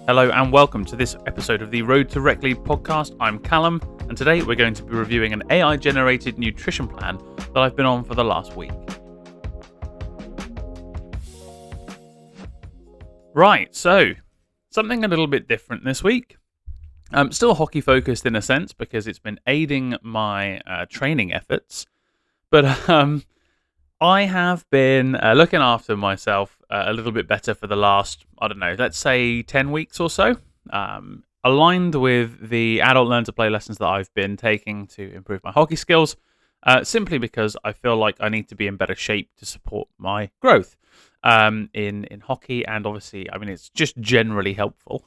Hello and welcome to this episode of the Road to Rec Lead podcast. I'm Callum, and today we're going to be reviewing an AI-generated nutrition plan that I've been on for the last week. Right, so something a little bit different this week. Still hockey focused in a sense because it's been aiding my training efforts, but I have been looking after myself a little bit better for the last, let's say 10 weeks or so, aligned with the adult learn to play lessons that I've been taking to improve my hockey skills, simply because I feel like I need to be in better shape to support my growth in hockey, and obviously, it's just generally helpful.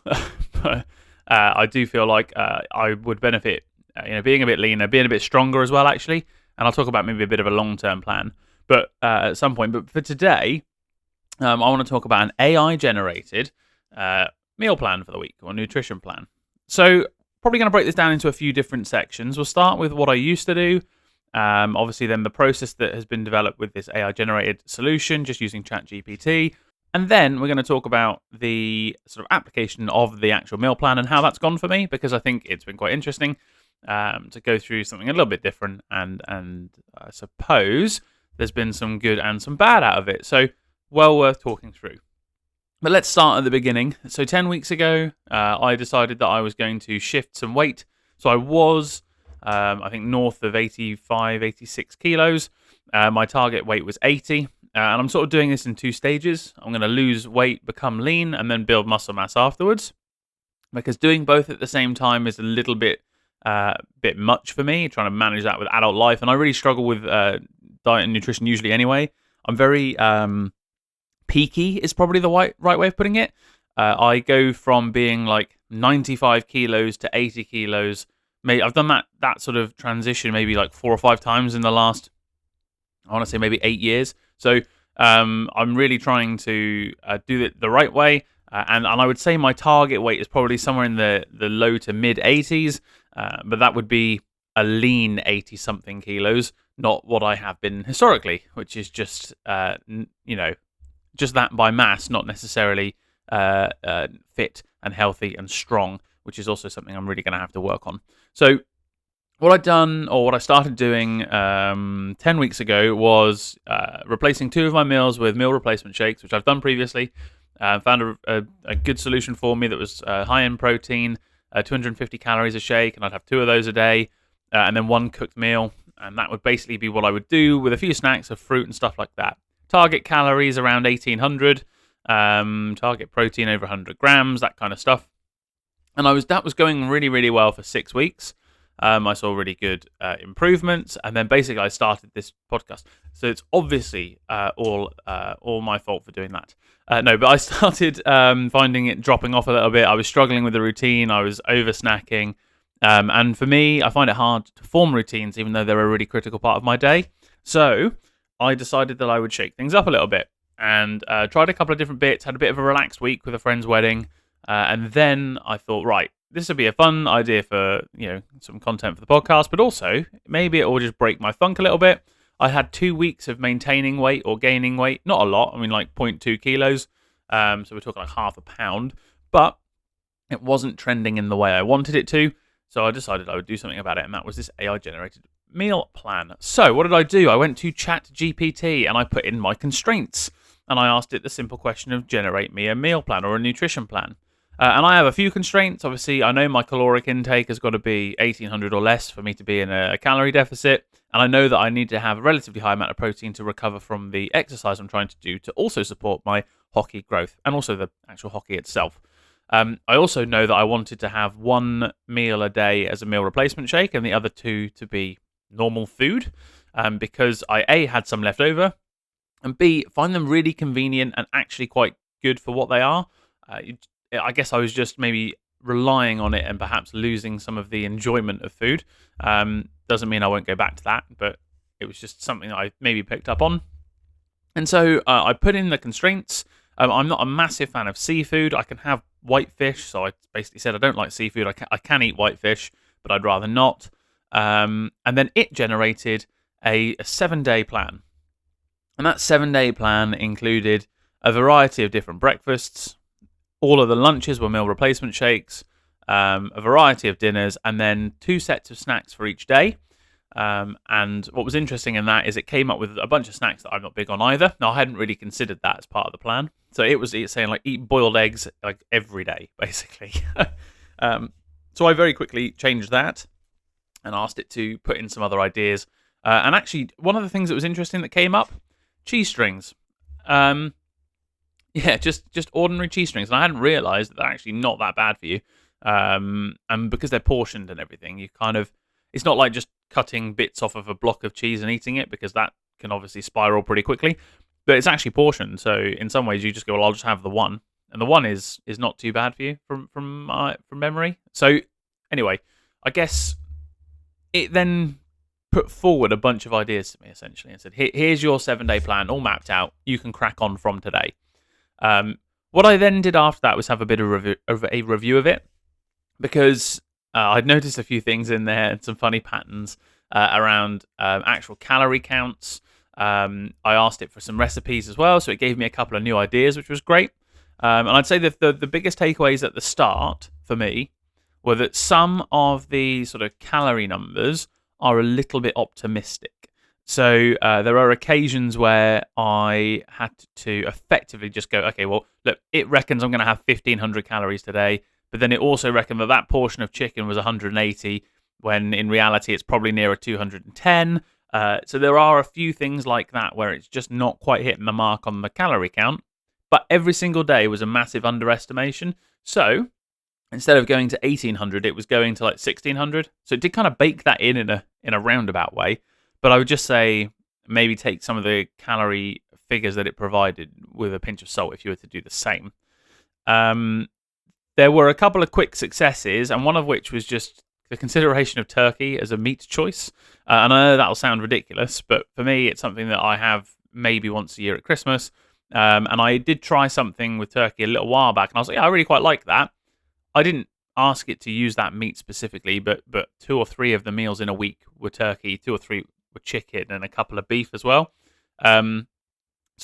But I do feel like I would benefit, being a bit leaner, being a bit stronger as well, actually, and I'll talk about maybe a bit of a long-term plan. But at some point, but for today, I want to talk about an AI-generated meal plan for the week, or nutrition plan. So probably going to break this down into a few different sections. We'll start with what I used to do. Obviously, then the process that has been developed with this AI-generated solution, just using ChatGPT. And then we're going to talk about the sort of application of the actual meal plan and how that's gone for me, because I think it's been quite interesting to go through something a little bit different. And I suppose there's been some good and some bad out of it. So well worth talking through. But let's start at the beginning. So 10 weeks ago, I decided that I was going to shift some weight. So I was, I think, north of 85, 86 kilos. My target weight was 80. And I'm sort of doing this in two stages. I'm going to lose weight, become lean, and then build muscle mass afterwards. Because doing both at the same time is a little bit much for me, trying to manage that with adult life. And I really struggle with diet and nutrition usually anyway. I'm very peaky is probably the right way of putting it. I go from being like 95 kilos to 80 kilos. I've done that sort of transition maybe like 4 or 5 times in the last, I want to say maybe 8 years. So I'm really trying to do it the right way. And I would say my target weight is probably somewhere in the low to mid 80s. But that would be a lean 80-something kilos, not what I have been historically, which is just, just that by mass, not necessarily fit and healthy and strong, which is also something I'm really going to have to work on. So what I've done, or what I started doing 10 weeks ago, was replacing 2 of my meals with meal replacement shakes, which I've done previously. Found a good solution for me that was high in protein, 250 calories a shake, and I'd have 2 of those a day, and then 1 cooked meal. And that would basically be what I would do with a few snacks of fruit and stuff like that. Target calories around 1,800, target protein over 100 grams, that kind of stuff. And that was going really, really well for 6 weeks. I saw really good improvements, and then basically I started this podcast. So it's obviously all my fault for doing that. No, but I started finding it dropping off a little bit. I was struggling with the routine. I was over snacking. And for me, I find it hard to form routines, even though they're a really critical part of my day. So I decided that I would shake things up a little bit and tried a couple of different bits, had a bit of a relaxed week with a friend's wedding. And then I thought, right, this would be a fun idea for, some content for the podcast, but also maybe it will just break my funk a little bit. I had 2 weeks of maintaining weight or gaining weight, not a lot. Like 0.2 kilos. So we're talking like half a pound, but it wasn't trending in the way I wanted it to. So I decided I would do something about it, and that was this AI-generated meal plan. So what did I do? I went to ChatGPT and I put in my constraints, and I asked it the simple question of generate me a meal plan or a nutrition plan. And I have a few constraints. Obviously, I know my caloric intake has got to be 1,800 or less for me to be in a calorie deficit, and I know that I need to have a relatively high amount of protein to recover from the exercise I'm trying to do to also support my hockey growth and also the actual hockey itself. I also know that I wanted to have 1 meal a day as a meal replacement shake and the other 2 to be normal food, because I A, had some left over, and B, find them really convenient and actually quite good for what they are. I guess I was just maybe relying on it and perhaps losing some of the enjoyment of food. Doesn't mean I won't go back to that, but it was just something that I maybe picked up on. And so I put in the constraints. I'm not a massive fan of seafood. I can have whitefish, so I basically said I don't like seafood. I can eat whitefish, but I'd rather not. And then it generated a 7-day plan. And that 7-day plan included a variety of different breakfasts, All of the lunches were meal replacement shakes, a variety of dinners, and then 2 sets of snacks for each day. And what was interesting in that is it came up with a bunch of snacks that I'm not big on either. Now, I hadn't really considered that as part of the plan. So it's saying like eat boiled eggs like every day, basically. So I very quickly changed that and asked it to put in some other ideas. And actually, one of the things that was interesting that came up, cheese strings. Yeah, just ordinary cheese strings. And I hadn't realised that they're actually not that bad for you. And because they're portioned and everything, you kind of, it's not like just cutting bits off of a block of cheese and eating it, because that can obviously spiral pretty quickly. But it's actually portioned, so in some ways you just go, well, I'll just have the one, and the one is not too bad for you from memory. So anyway, I guess it then put forward a bunch of ideas to me essentially and said, here's your 7-day plan all mapped out. You can crack on from today. What I then did after that was have a bit of a review of it, because I'd noticed a few things in there and some funny patterns around actual calorie counts. I asked it for some recipes as well, so it gave me a couple of new ideas, which was great. And I'd say that the biggest takeaways at the start for me were that some of the sort of calorie numbers are a little bit optimistic. So there are occasions where I had to effectively just go, okay, well, look, it reckons I'm going to have 1,500 calories today, but then it also reckoned that that portion of chicken was 180, when in reality it's probably nearer 210. So there are a few things like that where it's just not quite hitting the mark on the calorie count, but every single day was a massive underestimation. So instead of going to 1,800, it was going to like 1,600. So it did kind of bake that in a roundabout way. But I would just say maybe take some of the calorie figures that it provided with a pinch of salt if you were to do the same. There were a couple of quick successes, and one of which was just the consideration of turkey as a meat choice. And I know that'll sound ridiculous, but for me, it's something that I have maybe once a year at Christmas. And I did try something with turkey a little while back, and I was like, yeah, I really quite like that. I didn't ask it to use that meat specifically, but 2 or 3 of the meals in a week were turkey, 2 or 3 were chicken, and a couple of beef as well. So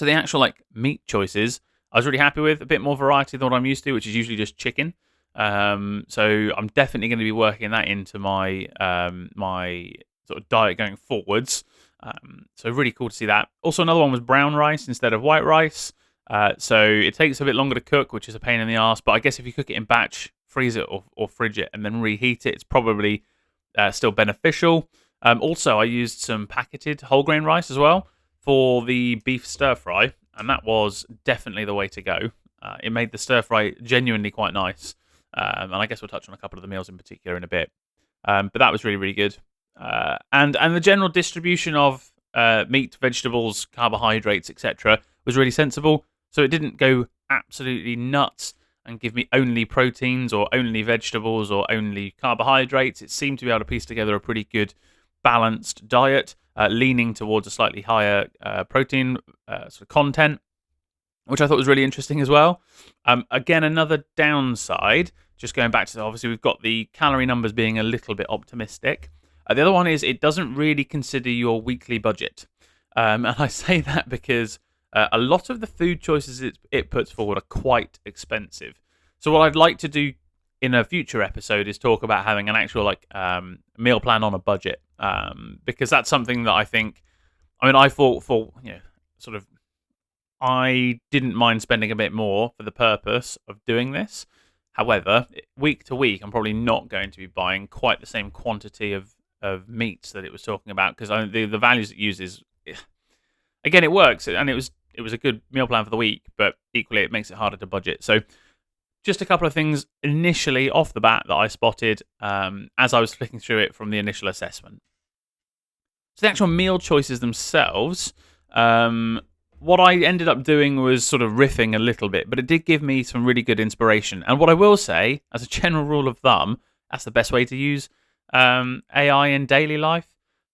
the actual like meat choices, I was really happy with. A bit more variety than what I'm used to, which is usually just chicken. So I'm definitely going to be working that into my my sort of diet going forwards. So really cool to see that. Also, another one was brown rice instead of white rice. So it takes a bit longer to cook, which is a pain in the arse. But I guess if you cook it in batch, freeze it or fridge it, and then reheat it, it's probably still beneficial. Also, I used some packeted whole grain rice as well for the beef stir fry, and that was definitely the way to go. It made the stir fry genuinely quite nice. And I guess we'll touch on a couple of the meals in particular in a bit. But that was really, really good. And the general distribution of meat, vegetables, carbohydrates, etc. was really sensible. So it didn't go absolutely nuts and give me only proteins or only vegetables or only carbohydrates. It seemed to be able to piece together a pretty good balanced diet, leaning towards a slightly higher protein sort of content, which I thought was really interesting as well. Again, another downside, just going back to, obviously we've got the calorie numbers being a little bit optimistic. The other one is it doesn't really consider your weekly budget. And I say that because a lot of the food choices it puts forward are quite expensive. So what I'd like to do in a future episode is talk about having an actual like meal plan on a budget, because that's something that I think, I mean, I thought for, sort of, I didn't mind spending a bit more for the purpose of doing this. However, week to week, I'm probably not going to be buying quite the same quantity of meats that it was talking about, because the values it uses, again, it works, and it was a good meal plan for the week, but equally it makes it harder to budget. So just a couple of things initially off the bat that I spotted as I was flicking through it from the initial assessment. So the actual meal choices themselves, what I ended up doing was sort of riffing a little bit, but it did give me some really good inspiration. And what I will say, as a general rule of thumb, that's the best way to use AI in daily life.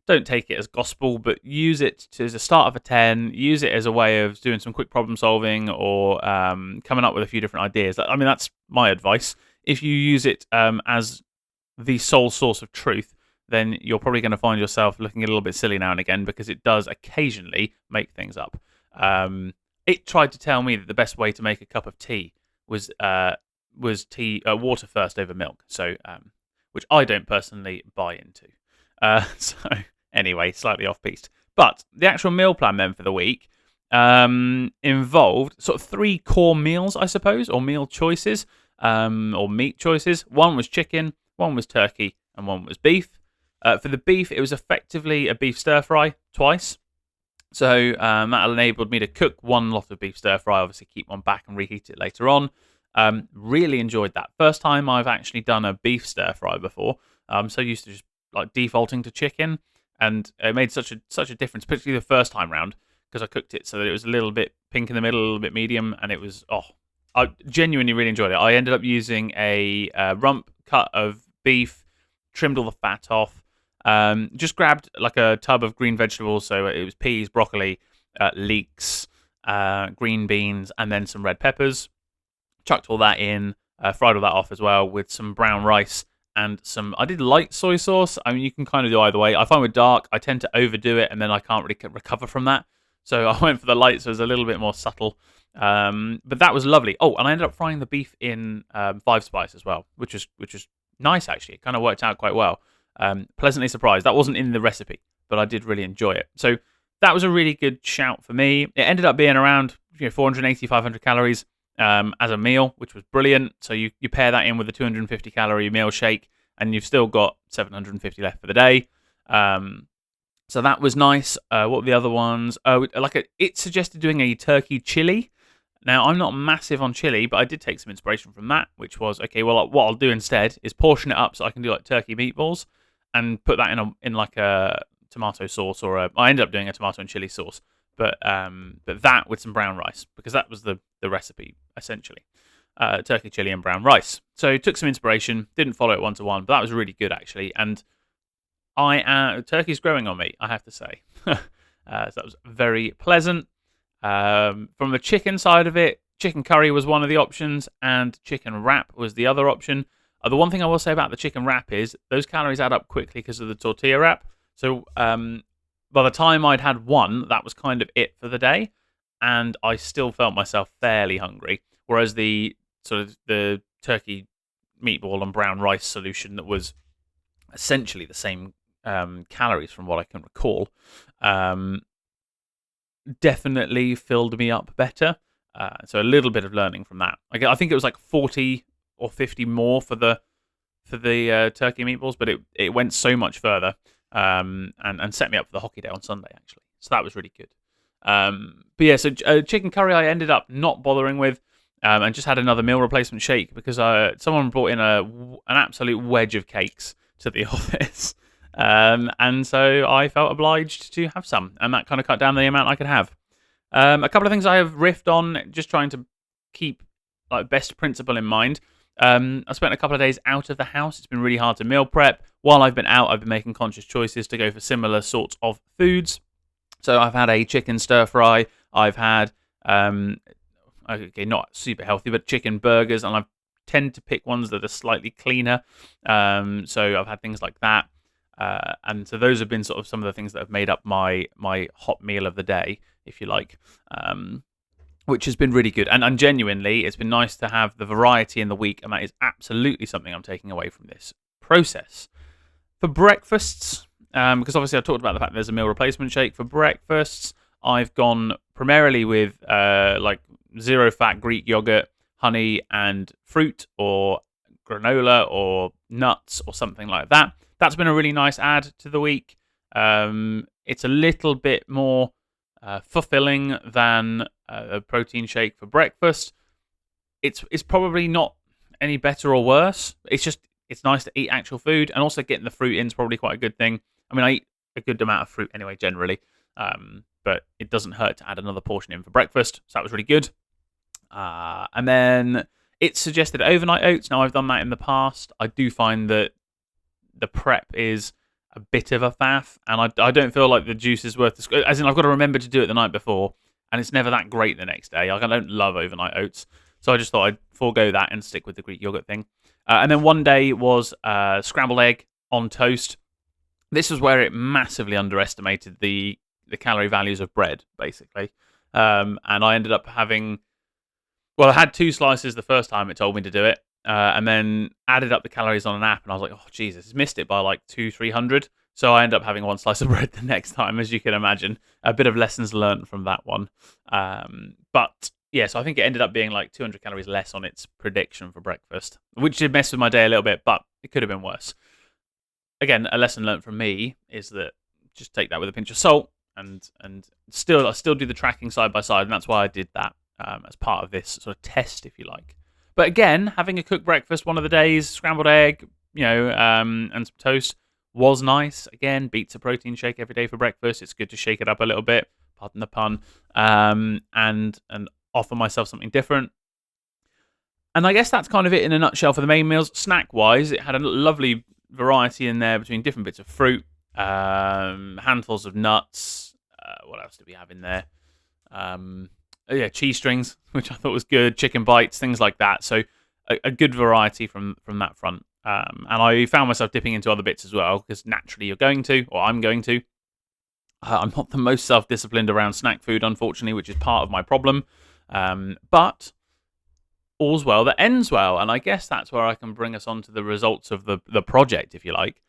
Don't take it as gospel, but use it as a start of a 10. Use it as a way of doing some quick problem solving or coming up with a few different ideas. I mean, that's my advice. If you use it as the sole source of truth, then you're probably going to find yourself looking a little bit silly now and again, because it does occasionally make things up. It tried to tell me that the best way to make a cup of tea was water first over milk. So which I don't personally buy into. So anyway, slightly off piste. But the actual meal plan then for the week involved sort of 3 core meals, I suppose, or meal choices, or meat choices. One was chicken, one was turkey, and one was beef. For the beef, it was effectively a beef stir fry twice. So that enabled me to cook one lot of beef stir fry, obviously keep one back and reheat it later on. Really enjoyed that. First time I've actually done a beef stir fry before. I'm so used to just like defaulting to chicken, and it made such a difference, particularly the first time round, because I cooked it so that it was a little bit pink in the middle, a little bit medium, and it was I genuinely really enjoyed it. I ended up using a rump cut of beef, trimmed all the fat off, just grabbed like a tub of green vegetables, so it was peas, broccoli, leeks, green beans, and then some red peppers. Chucked all that in, fried all that off as well with some brown rice and some. I did light soy sauce. I mean, you can kind of do either way. I find with dark, I tend to overdo it, and then I can't really recover from that. So I went for the light, so it was a little bit more subtle. But that was lovely. Oh, and I ended up frying the beef in 5-spice as well, which was nice actually. It kind of worked out quite well. Pleasantly surprised. That wasn't in the recipe, but I did really enjoy it. So that was a really good shout for me. It ended up being around 480, 500 calories as a meal, which was brilliant. So you pair that in with a 250 calorie meal shake, and you've still got 750 left for the day. So that was nice. What were the other ones? It suggested doing a turkey chili. Now, I'm not massive on chili, but I did take some inspiration from that, which was, okay, well, what I'll do instead is portion it up so I can do like turkey meatballs and put that in like a tomato sauce, or I ended up doing a tomato and chili sauce, but that with some brown rice, because that was the recipe, essentially. Turkey chili and brown rice. So took some inspiration, didn't follow it one-to-one, but that was really good, actually. And turkey's growing on me, I have to say. So that was very pleasant. From the chicken side of it, chicken curry was one of the options, and chicken wrap was the other option. The one thing I will say about the chicken wrap is those calories add up quickly because of the tortilla wrap. So by the time I'd had one, that was kind of it for the day, and I still felt myself fairly hungry. Whereas the turkey meatball and brown rice solution that was essentially the same calories from what I can recall, definitely filled me up better. So a little bit of learning from that. I think it was like 40 or 50 more for the turkey meatballs, but it went so much further, and set me up for the hockey day on Sunday, actually. So that was really good. But yeah, so chicken curry I ended up not bothering with, and just had another meal replacement shake because someone brought in an absolute wedge of cakes to the office. And so I felt obliged to have some, and that kind of cut down the amount I could have. A couple of things I have riffed on, just trying to keep like best principle in mind. I spent a couple of days out of the house. It's been really hard to meal prep. While I've been out, I've been making conscious choices to go for similar sorts of foods. So I've had a chicken stir fry. I've had, not super healthy, but chicken burgers, and I tend to pick ones that are slightly cleaner. So I've had things like that. And so those have been sort of some of the things that have made up my hot meal of the day, if you like, which has been really good. And genuinely, it's been nice to have the variety in the week, and that is absolutely something I'm taking away from this process. For breakfasts, because obviously I talked about the fact there's a meal replacement shake. For breakfasts, I've gone primarily with like zero-fat Greek yogurt, honey, and fruit, or granola, or nuts, or something like that. That's been a really nice add to the week. It's a little bit more fulfilling than a protein shake for breakfast. It's probably not any better or worse. It's nice to eat actual food, and also getting the fruit in is probably quite a good thing. I mean, I eat a good amount of fruit anyway, generally, but it doesn't hurt to add another portion in for breakfast, so that was really good. And then it suggested overnight oats. Now, I've done that in the past. I do find that the prep is a bit of a faff, and I don't feel like the juice is worth the... As in, I've got to remember to do it the night before, and it's never that great the next day. Like, I don't love overnight oats, so I just thought I'd forego that and stick with the Greek yogurt thing. And then one day was scrambled egg on toast. This was where it massively underestimated the calorie values of bread, basically. And I ended up having Well, I had 2 slices the first time it told me to do it, and then added up the calories on an app, and I was like, oh, Jesus, it's missed it by like 300. So I ended up having 1 slice of bread the next time, as you can imagine. A bit of lessons learned from that one. But yeah, so I think it ended up being like 200 calories less on its prediction for breakfast, which did mess with my day a little bit, but it could have been worse. Again, a lesson learned from me is that just take that with a pinch of salt, and I still do the tracking side by side, and that's why I did that as part of this sort of test, if you like. But again, having a cooked breakfast one of the days, scrambled egg, and some toast was nice. Again, beats a protein shake every day for breakfast. It's good to shake it up a little bit, pardon the pun, and offer myself something different. And I guess that's kind of it in a nutshell for the main meals. Snack-wise, it had a lovely variety in there between different bits of fruit, handfuls of nuts. What else did we have in there? Cheese strings, which I thought was good. Chicken bites, things like that. So a good variety from that front. And I found myself dipping into other bits as well, because naturally you're going to, or I'm going to. I'm not the most self-disciplined around snack food, unfortunately, which is part of my problem. But all's well that ends well, and I guess that's where I can bring us on to the results of the project, if you like.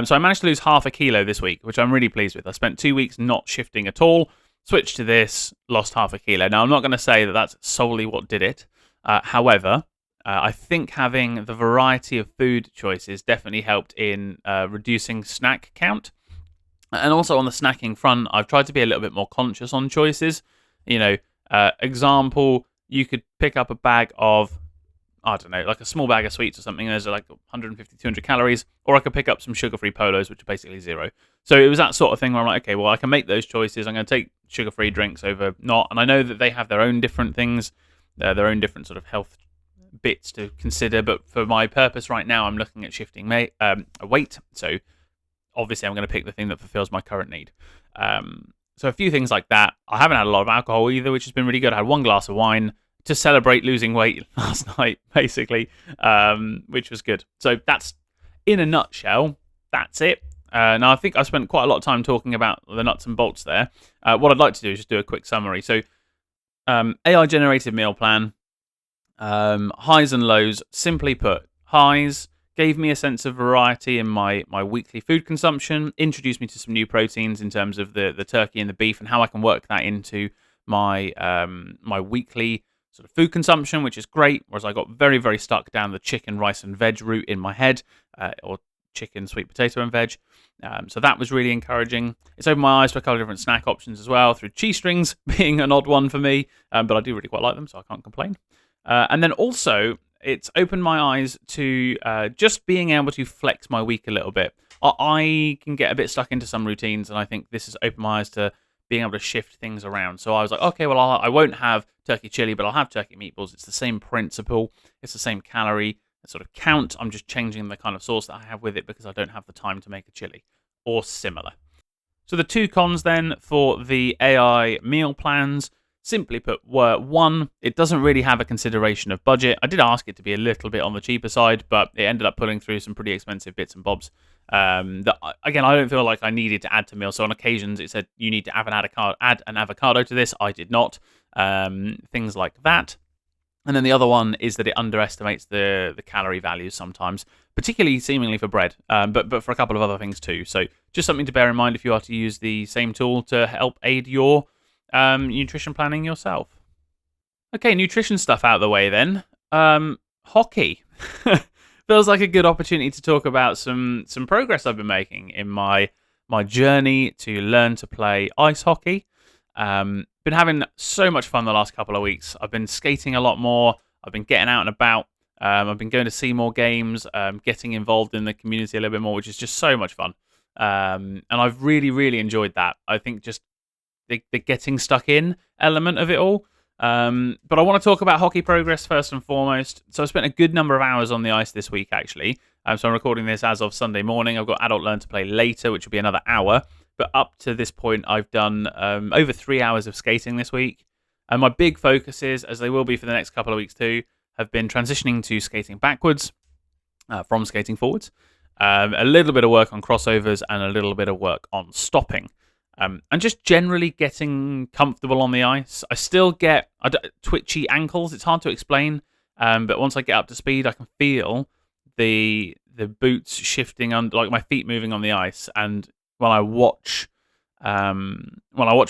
So I managed to lose 0.5 kilo this week, which I'm really pleased with. I spent 2 weeks not shifting at all, switched to this, lost 0.5 kilo. Now, I'm not going to say that that's solely what did it. However, I think having the variety of food choices definitely helped in reducing snack count. And also on the snacking front, I've tried to be a little bit more conscious on choices. Example, you could pick up a bag of, I don't know, like a small bag of sweets or something. There's like 150, 200 calories. Or I could pick up some sugar-free polos, which are basically 0. So it was that sort of thing where I'm like, okay, well, I can make those choices. I'm going to take sugar-free drinks over not. And I know that they have their own different things, their own different sort of health bits to consider. But for my purpose right now, I'm looking at shifting weight. So obviously, I'm going to pick the thing that fulfills my current need. So a few things like that. I haven't had a lot of alcohol either, which has been really good. I had 1 glass of wine to celebrate losing weight last night, basically, which was good. So that's, in a nutshell, that's it. Now, I think I spent quite a lot of time talking about the nuts and bolts there. What I'd like to do is just do a quick summary. So AI-generated meal plan, highs and lows. Simply put, highs gave me a sense of variety in my weekly food consumption, introduced me to some new proteins in terms of the turkey and the beef, and how I can work that into my my weekly sort of food consumption, which is great. Whereas I got very, very stuck down the chicken, rice and veg route in my head, or chicken, sweet potato and veg. So that was really encouraging. It's opened my eyes to a couple of different snack options as well, through cheese strings being an odd one for me, but I do really quite like them, so I can't complain. And then also, it's opened my eyes to just being able to flex my week a little bit. I can get a bit stuck into some routines, and I think this has opened my eyes to being able to shift things around. So I was like, okay, well, I won't have turkey chili, but I'll have turkey meatballs. It's the same principle. It's the same calorie sort of count. I'm just changing the kind of sauce that I have with it because I don't have the time to make a chili or similar. So the 2 cons then for the AI meal plans, simply put, were 1, it doesn't really have a consideration of budget. I did ask it to be a little bit on the cheaper side, but it ended up pulling through some pretty expensive bits and bobs. That, again, I don't feel like I needed to add to meals. So on occasions, it said, you need to add an avocado to this. I did not. Things like that. And then the other one is that it underestimates the calorie values sometimes, particularly seemingly for bread, but for a couple of other things too. So just something to bear in mind if you are to use the same tool to help aid your nutrition planning yourself. Okay, nutrition stuff out of the way then. Hockey. Feels like a good opportunity to talk about some progress I've been making in my journey to learn to play ice hockey. Been having so much fun the last couple of weeks. I've been skating a lot more. I've been getting out and about. I've been going to see more games, getting involved in the community a little bit more, which is just so much fun. And I've really, really enjoyed that. I think just the getting stuck in element of it all. But I want to talk about hockey progress first and foremost. So I spent a good number of hours on the ice this week, actually. So I'm recording this as of Sunday morning. I've got Adult Learn to Play later, which will be another hour. But up to this point, I've done over 3 hours of skating this week. And my big focuses, as they will be for the next couple of weeks too, have been transitioning to skating backwards from skating forwards. A little bit of work on crossovers and a little bit of work on stopping. and just generally getting comfortable on the ice. I still get twitchy ankles. It's hard to explain, but once I get up to speed, I can feel the boots shifting under, like my feet moving on the ice. And when I watch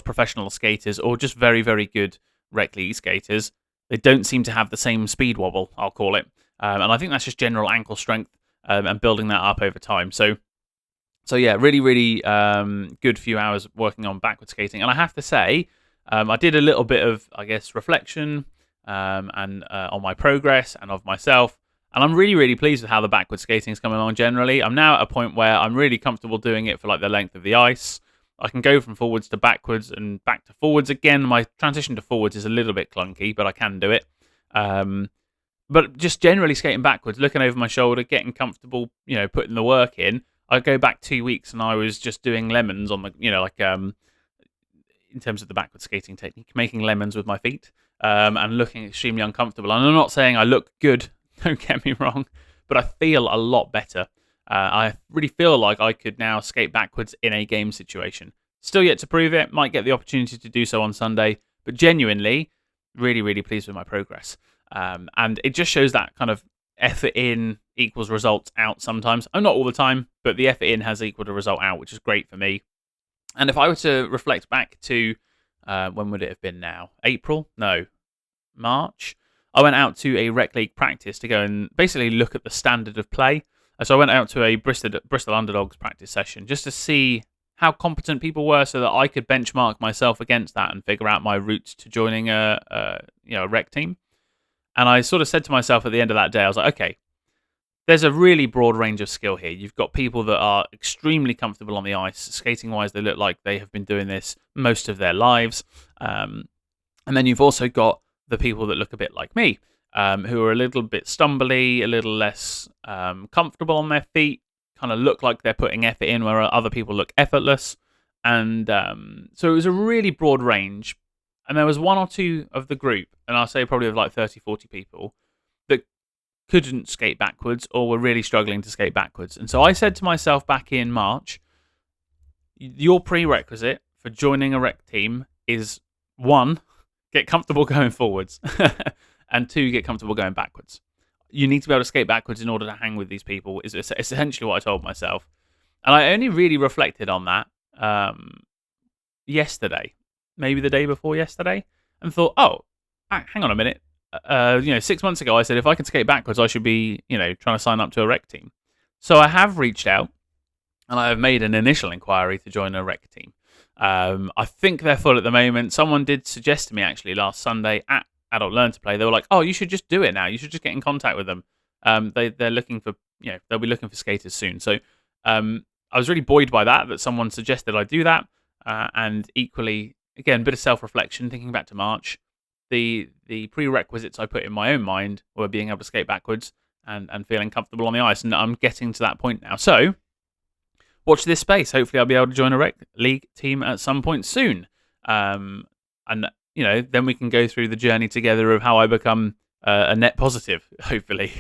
professional skaters or just very, very good rec league skaters, they don't seem to have the same speed wobble, I'll call it. And I think that's just general ankle strength and building that up over time. So yeah, really, really good few hours working on backward skating. And I have to say, I did a little bit of, I guess, reflection and on my progress and of myself. And I'm really, really pleased with how the backward skating is coming along generally. I'm now at a point where I'm really comfortable doing it for like the length of the ice. I can go from forwards to backwards and back to forwards again. My transition to forwards is a little bit clunky, but I can do it. But just generally skating backwards, looking over my shoulder, getting comfortable, putting the work in. I go back 2 weeks and I was just doing lemons on the, in terms of the backward skating technique, making lemons with my feet and looking extremely uncomfortable. And I'm not saying I look good, don't get me wrong, but I feel a lot better. I really feel like I could now skate backwards in a game situation. Still yet to prove it, might get the opportunity to do so on Sunday, but genuinely, really, really pleased with my progress. And it just shows that kind of effort in equals results out sometimes. I'm not all the time, but the effort in has equaled a result out, which is great for me. And if I were to reflect back to, when would it have been now? April? No. March? I went out to a rec league practice to go and basically look at the standard of play. So I went out to a Bristol Underdogs practice session just to see how competent people were so that I could benchmark myself against that and figure out my route to joining a rec team. And I sort of said to myself at the end of that day, I was like, okay, there's a really broad range of skill here. You've got people that are extremely comfortable on the ice. Skating-wise, they look like they have been doing this most of their lives. And then you've also got the people that look a bit like me, who are a little bit stumbly, a little less comfortable on their feet, kind of look like they're putting effort in where other people look effortless. And so it was a really broad range. And there was one or two of the group, and I'll say probably of like 30, 40 people, that couldn't skate backwards or were really struggling to skate backwards. And so I said to myself back in March, your prerequisite for joining a rec team is 1, get comfortable going forwards, and 2, get comfortable going backwards. You need to be able to skate backwards in order to hang with these people, is essentially what I told myself. And I only really reflected on that yesterday, maybe the day before yesterday, and thought, oh, hang on a minute. 6 months ago, I said if I can skate backwards, I should be, trying to sign up to a rec team. So I have reached out, and I have made an initial inquiry to join a rec team. I think they're full at the moment. Someone did suggest to me actually last Sunday at Adult Learn to Play. They were like, "Oh, you should just do it now. You should just get in contact with them. They're looking for, they'll be looking for skaters soon." So I was really buoyed by that someone suggested I do that, and equally, again, a bit of self-reflection, thinking back to March. The prerequisites I put in my own mind were being able to skate backwards and feeling comfortable on the ice, and I'm getting to that point now. So watch this space. Hopefully I'll be able to join a rec league team at some point soon. And then we can go through the journey together of how I become a net positive, hopefully.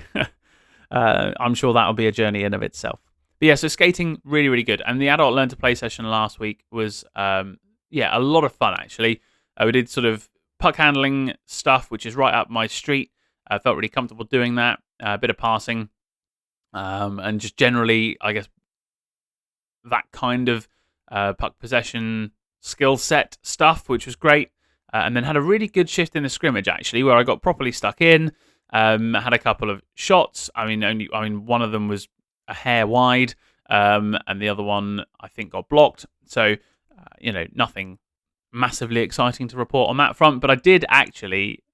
I'm sure that'll be a journey in of itself. But yeah, so skating, really, really good. And the Adult Learn to Play session last week was, a lot of fun, actually. We did sort of puck handling stuff, which is right up my street. I felt really comfortable doing that. A bit of passing. And just generally, I guess, that kind of puck possession skill set stuff, which was great. And then had a really good shift in the scrimmage, actually, where I got properly stuck in. Had a couple of shots. One of them was a hair wide, and the other one, I think, got blocked. So, nothing massively exciting to report on that front. But I did actually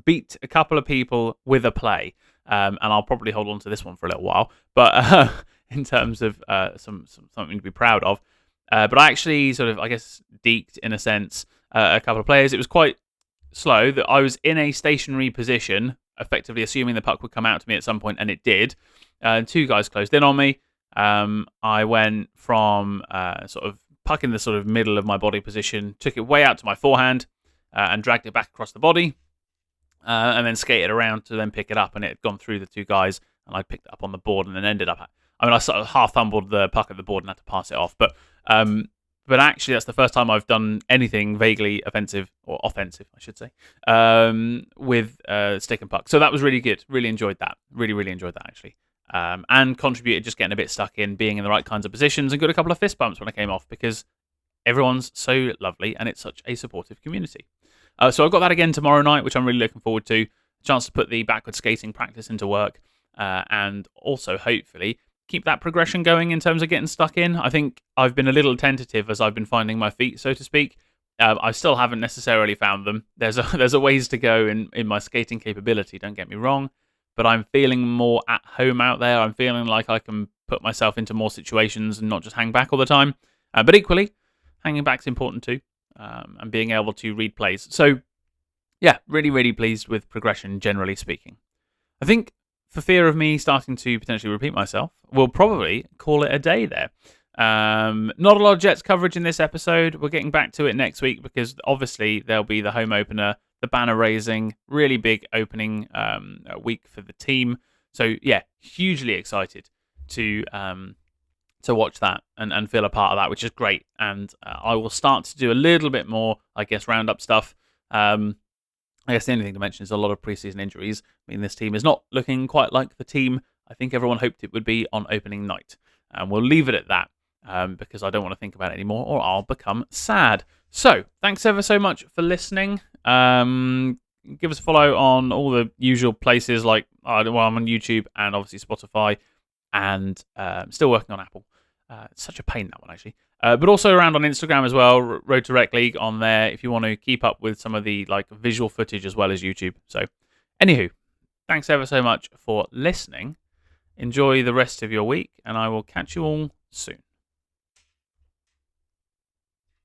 beat a couple of people with a play. And I'll probably hold on to this one for a little while. But in terms of something to be proud of. But I actually sort of, I guess, deked, in a sense, a couple of players. It was quite slow that I was in a stationary position, effectively assuming the puck would come out to me at some point, and it did. 2 guys closed in on me. I went from sort of puck in the sort of middle of my body position, took it way out to my forehand, and dragged it back across the body, and then skated around to then pick it up, and it had gone through the 2 guys, and I picked it up on the board, and then ended up... I sort of half fumbled the puck at the board and had to pass it off, but but actually that's the first time I've done anything vaguely offensive, or offensive, I should say, with stick and puck. So that was really good. Really enjoyed that. Really enjoyed that, actually. And contributed just getting a bit stuck in, being in the right kinds of positions, and got a couple of fist bumps when I came off, because everyone's so lovely and it's such a supportive community. So I've got that again tomorrow night, which I'm really looking forward to. A chance to put the backward skating practice into work, and also hopefully keep that progression going in terms of getting stuck in. I think I've been a little tentative as I've been finding my feet, so to speak. I still haven't necessarily found them. There's a ways to go in my skating capability, don't get me wrong, but I'm feeling more at home out there. I'm feeling like I can put myself into more situations and not just hang back all the time. But equally, hanging back's important too, and being able to read plays. So, yeah, really pleased with progression, generally speaking. I think, for fear of me starting to potentially repeat myself, we'll probably call it a day there. Not a lot of Jets coverage in this episode. We're getting back to it next week, because obviously there'll be the home opener, the banner raising, really big opening week for the team. So yeah, hugely excited to watch that and feel a part of that, which is great. And I will start to do a little bit more, I guess, roundup stuff. I guess the only thing to mention is a lot of preseason injuries. I mean, this team is not looking quite like the team I think everyone hoped it would be on opening night. And we'll leave it at that, because I don't want to think about it anymore, or I'll become sad. So, thanks ever so much for listening. Give us a follow on all the usual places, like I'm on YouTube and obviously Spotify, and still working on Apple. It's such a pain, that one, actually. But also around on Instagram as well, Road to Rec League on there, if you want to keep up with some of the visual footage as well as YouTube. So, anywho, thanks ever so much for listening. Enjoy the rest of your week, and I will catch you all soon.